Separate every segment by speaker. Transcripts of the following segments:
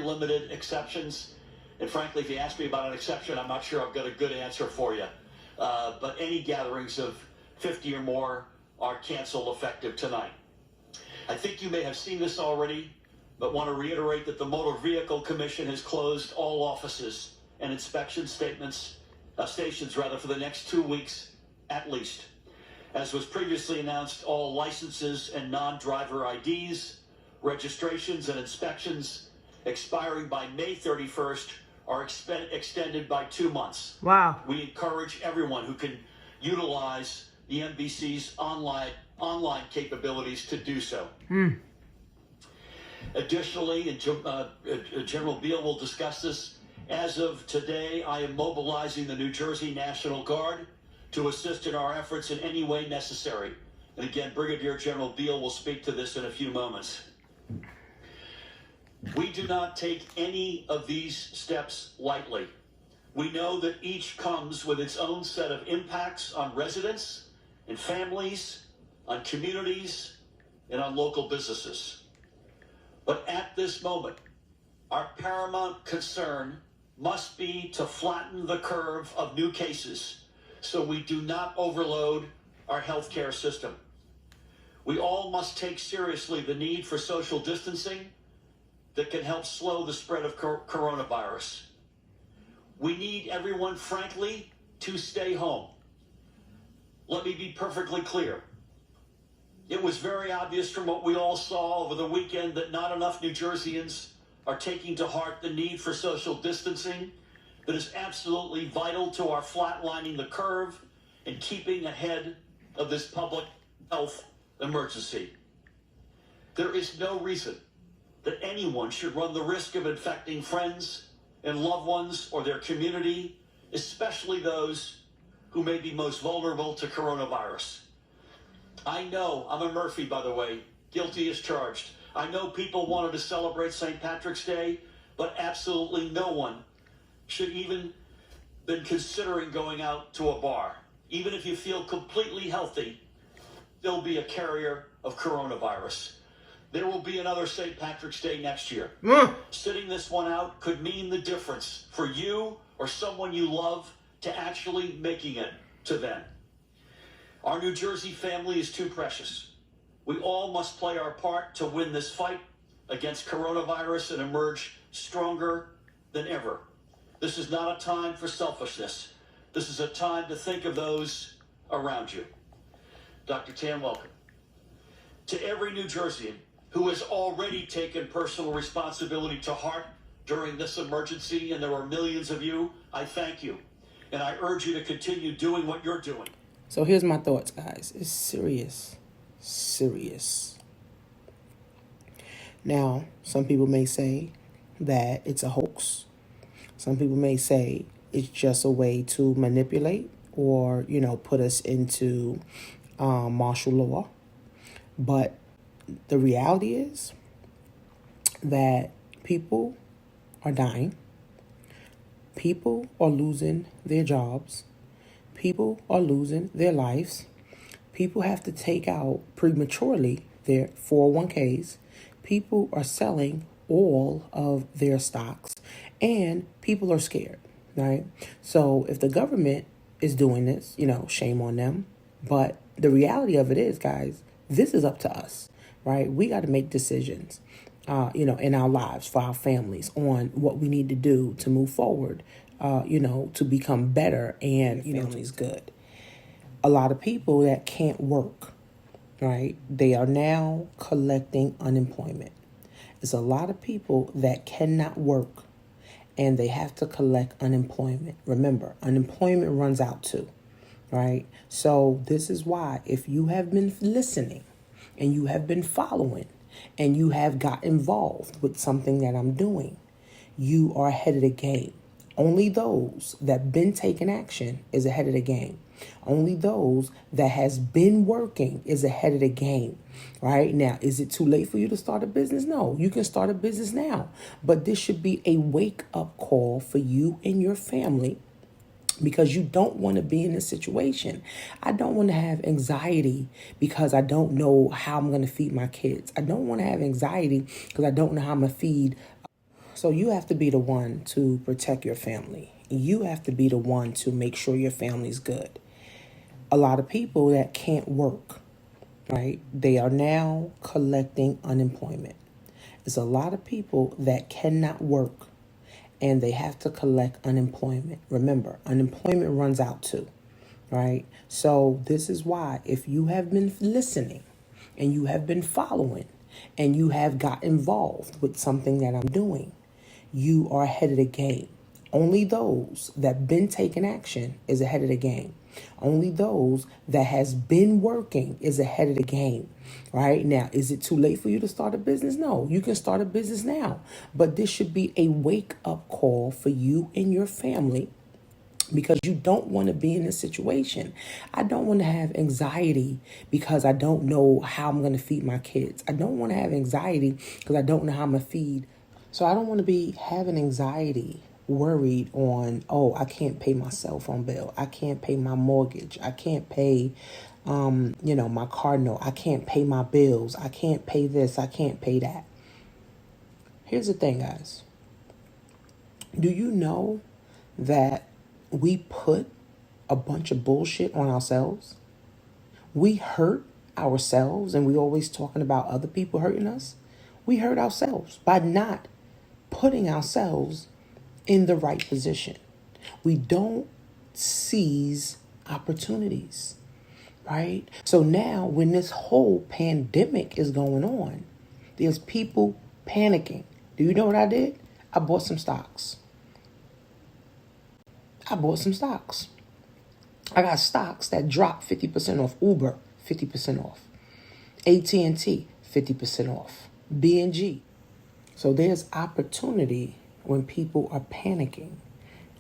Speaker 1: limited exceptions. And frankly, if you ask me about an exception, I'm not sure I've got a good answer for you. But any gatherings of 50 or more are canceled effective tonight. I think you may have seen this already, but want to reiterate that the Motor Vehicle Commission has closed all offices and inspection stations for the next 2 weeks at least. As was previously announced, all licenses and non-driver IDs, registrations and inspections expiring by May 31st are extended by 2 months.
Speaker 2: Wow.
Speaker 1: We encourage everyone who can utilize the NBC's online capabilities to do so. Additionally, and General Beal will discuss this, as of today, I am mobilizing the New Jersey National Guard to assist in our efforts in any way necessary. And again, Brigadier General Beal will speak to this in a few moments. We do not take any of these steps lightly. We know that each comes with its own set of impacts on residents and families, on communities, and on local businesses. But at this moment, our paramount concern must be to flatten the curve of new cases so we do not overload our healthcare system. We all must take seriously the need for social distancing that can help slow the spread of coronavirus. We need everyone, frankly, to stay home. Let me be perfectly clear. It was very obvious from what we all saw over the weekend that not enough New Jerseyans are taking to heart the need for social distancing that is absolutely vital to our flatlining the curve and keeping ahead of this public health emergency. There is no reason that anyone should run the risk of infecting friends and loved ones or their community, especially those who may be most vulnerable to coronavirus. I know, I'm a Murphy, by the way, guilty as charged. I know people wanted to celebrate St. Patrick's Day, but absolutely no one should even been considering going out to a bar. Even if you feel completely healthy, there'll be a carrier of coronavirus. There will be another St. Patrick's Day next year. Sitting this one out could mean the difference for you or someone you love to actually making it to then. Our New Jersey family is too precious. We all must play our part to win this fight against coronavirus and emerge stronger than ever. This is not a time for selfishness. This is a time to think of those around you. Dr. Tan, welcome. To every New Jerseyan who has already taken personal responsibility to heart during this emergency, and there are millions of you, I thank you. And I urge you to continue doing what you're doing.
Speaker 2: So here's my thoughts, guys. It's serious. Serious. Now, some people may say that it's a hoax. Some people may say it's just a way to manipulate or, put us into martial law. But the reality is that people are dying. People are losing their jobs. People are losing their lives. People have to take out prematurely their 401ks. People are selling all of their stocks. And people are scared, right? So if the government is doing this, shame on them. But the reality of it is, guys, this is up to us, right? We got to make decisions, in our lives for our families on what we need to do to move forward, to become better and, families good. A lot of people that can't work, right? They are now collecting unemployment. There's a lot of people that cannot work and they have to collect unemployment. Remember, unemployment runs out too, right? So this is why if you have been listening and you have been following and you have got involved with something that I'm doing, you are ahead of the game. Only those that been taking action is ahead of the game. Only those that has been working is ahead of the game. Right now, is it too late for you to start a business? No, you can start a business now. But this should be a wake-up call for you and your family, because you don't want to be in this situation. I don't want to have anxiety because I don't know how I'm going to feed my kids. I don't want to have anxiety because I don't know how I'm going to feed So you have to be the one to protect your family. You have to be the one to make sure your family's good. A lot of people that can't work, right? They are now collecting unemployment. There's a lot of people that cannot work and they have to collect unemployment. Remember, unemployment runs out too, right? So this is why if you have been listening and you have been following and you have got involved with something that I'm doing, you are ahead of the game. Only those that been taking action is ahead of the game. Only those that has been working is ahead of the game. Right now, is it too late for you to start a business? No, you can start a business now. But this should be a wake-up call for you and your family, because you don't want to be in this situation. I don't want to have anxiety because I don't know how I'm going to feed my kids. I don't want to have anxiety because I don't know how I'm going to feed. So I don't want to be having anxiety, worried on, oh, I can't pay my cell phone bill. I can't pay my mortgage. I can't pay, my car note. I can't pay my bills. I can't pay this. I can't pay that. Here's the thing, guys. Do you know that we put a bunch of bullshit on ourselves? We hurt ourselves, and we always talking about other people hurting us. We hurt ourselves by not putting ourselves in the right position. We don't seize opportunities, right? So now when this whole pandemic is going on, there's people panicking. Do you know what I did? I bought some stocks. I got stocks that dropped 50% off. Uber, 50% off. AT&T, 50% off. B&G. So there's opportunity when people are panicking.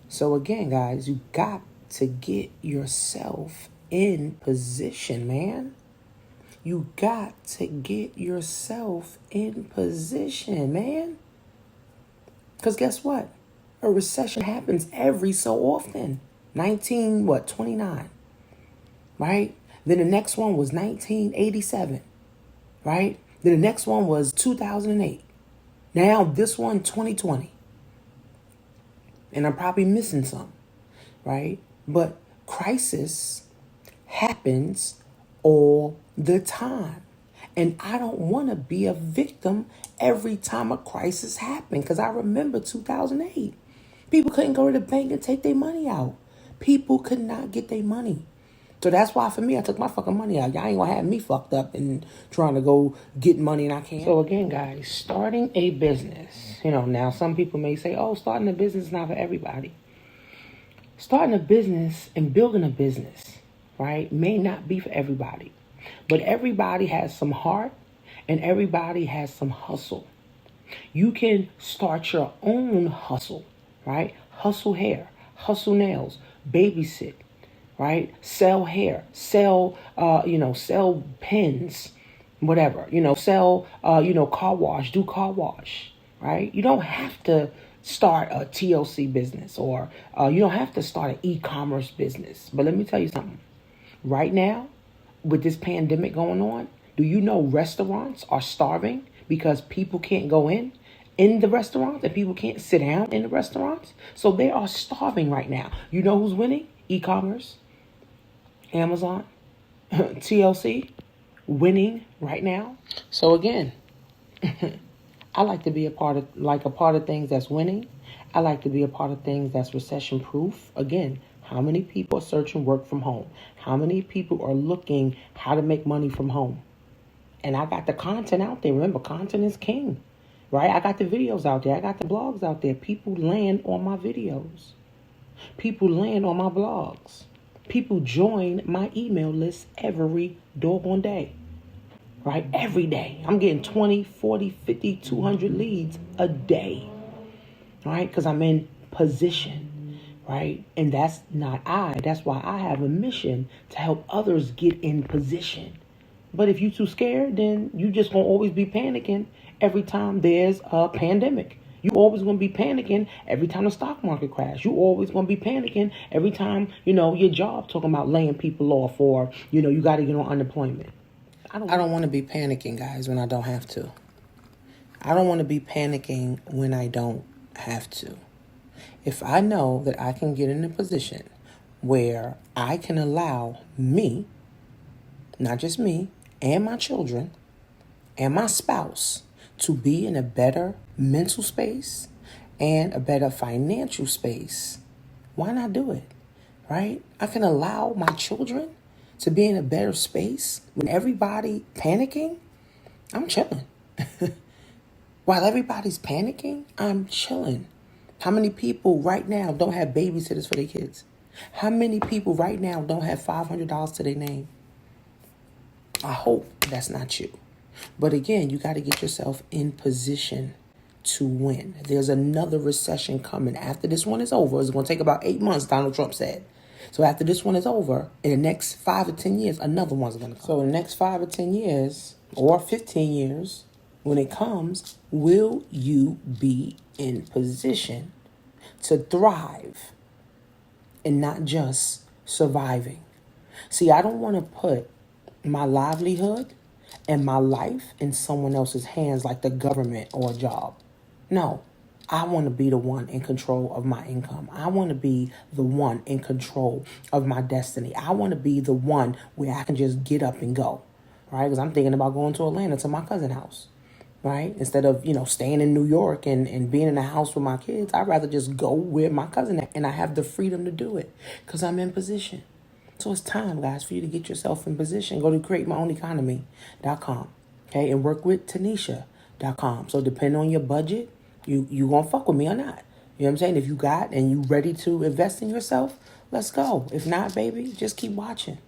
Speaker 2: So again, guys, you got to get yourself in position, man. You got to get yourself in position, man. Because guess what? A recession happens every so often. 29, right? Then the next one was 1987, right? Then the next one was 2008. Now this one, 2020. And I'm probably missing some, right? But crisis happens all the time. And I don't want to be a victim every time a crisis happened. Because I remember 2008. People couldn't go to the bank and take their money out. People could not get their money. So that's why for me, I took my fucking money out. Y'all ain't gonna have me fucked up and trying to go get money and I can't. So again, guys, starting a business, now some people may say, oh, starting a business is not for everybody. Starting a business and building a business, right, may not be for everybody. But everybody has some heart and everybody has some hustle. You can start your own hustle, right? Hustle hair, hustle nails, babysit, right? Sell hair, sell pens, whatever, sell, car wash, do car wash, right? You don't have to start a TLC business or you don't have to start an e-commerce business. But let me tell you something. Right now, with this pandemic going on, do you know restaurants are starving because people can't go in the restaurants and people can't sit down in the restaurants? So they are starving right now. You know who's winning? E-commerce, Amazon, TLC, winning right now. So again, I like to be a part of things that's winning. I like to be a part of things that's recession proof. Again, how many people are searching work from home? How many people are looking how to make money from home? And I got the content out there. Remember, content is king, right? I got the videos out there. I got the blogs out there. People land on my videos. People land on my blogs. People join my email list every doggone day, right? Every day. I'm getting 20, 40, 50, 200 leads a day, right? Because I'm in position, right? And that's why I have a mission to help others get in position. But if you're too scared, then you just going to always be panicking every time there's a pandemic. You always going to be panicking every time the stock market crash. You always going to be panicking every time, your job talking about laying people off or, you got to get on unemployment. I don't want to be panicking, guys, when I don't have to. I don't want to be panicking when I don't I have to. If I know that I can get in a position where I can allow me, not just me, and my children, and my spouse to be in a better mental space and a better financial space, why not do it, right? I can allow my children to be in a better space when everybody panicking, I'm chilling. While everybody's panicking, I'm chilling. How many people right now don't have babysitters for their kids? How many people right now don't have $500 to their name? I hope that's not you. But again, you got to get yourself in position to win. There's another recession coming. After this one is over, it's going to take about 8 months, Donald Trump said. So after this one is over, in the next 5 to 10 years, another one's going to come. So in the next 5 or 10 years, or 15 years, when it comes, will you be in position to thrive and not just surviving? See, I don't want to put my livelihood and my life in someone else's hands like the government or a job. No, I want to be the one in control of my income. I want to be the one in control of my destiny. I want to be the one where I can just get up and go, right? Because I'm thinking about going to Atlanta to my cousin's house, right? Instead of, staying in New York and being in the house with my kids, I'd rather just go where my cousin at, and I have the freedom to do it because I'm in position. So it's time, guys, for you to get yourself in position. Go to createmyownEconomy.com, okay, and work with Tanisha.com. So depending on your budget, you gonna fuck with me or not. You know what I'm saying? If you got and you ready to invest in yourself, let's go. If not, baby, just keep watching.